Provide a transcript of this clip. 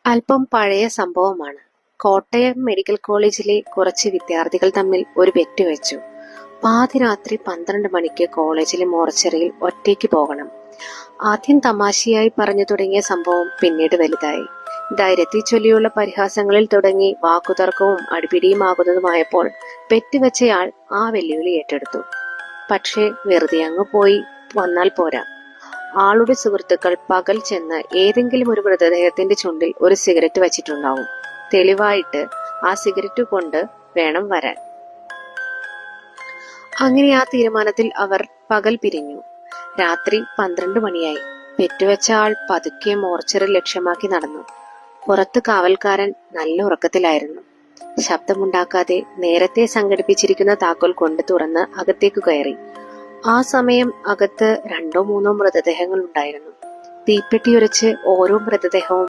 അല്പം പഴയ സംഭവമാണ്. കോട്ടയം മെഡിക്കൽ കോളേജിലെ കുറച്ച് വിദ്യാർത്ഥികൾ തമ്മിൽ ഒരു ബെറ്റ് വെച്ചു. പാതിരാത്രി 12 മണിക്ക് കോളേജിലെ മോർച്ചറിയിൽ ഒറ്റയ്ക്ക് പോകണം. ആദ്യം തമാശയായി പറഞ്ഞു തുടങ്ങിയ സംഭവം പിന്നീട് വലുതായി. ധൈര്യത്തെ ചൊല്ലിയുള്ള പരിഹാസങ്ങളിൽ തുടങ്ങി വാക്കുതർക്കവും അടിപിടിയുമാകുന്നതുമായപ്പോൾ ബെറ്റ് വെച്ചയാൾ ആ വെല്ലുവിളി ഏറ്റെടുത്തു. പക്ഷേ വെറുതെ അങ്ങ് പോയി വന്നാൽ പോരാ. ആളുടെ സുഹൃത്തുക്കൾ പകൽ ചെന്ന് ഏതെങ്കിലും ഒരു മൃതദേഹത്തിന്റെ ചുണ്ടിൽ ഒരു സിഗരറ്റ് വച്ചിട്ടുണ്ടാവും. തെളിവായിട്ട് ആ സിഗരറ്റ് കൊണ്ട് വേണം വരാൻ. അങ്ങനെ ആ തീരുമാനത്തിൽ അവർ പകൽ പിരിഞ്ഞു. രാത്രി 12 മണിയായി. പെറ്റുവെച്ച ആൾ പതുക്കെ മോർച്ചറി ലക്ഷ്യമാക്കി നടന്നു. പുറത്ത് കാവൽക്കാരൻ നല്ല ഉറക്കത്തിലായിരുന്നു. ശബ്ദമുണ്ടാക്കാതെ നേരത്തെ സംഘടിപ്പിച്ചിരിക്കുന്ന താക്കോൽ കൊണ്ട് തുറന്ന് അകത്തേക്ക് കയറി. ആ സമയം അകത്ത് 2 3 മൃതദേഹങ്ങൾ ഉണ്ടായിരുന്നു. തീപ്പെട്ടിയുരച്ച് ഓരോ മൃതദേഹവും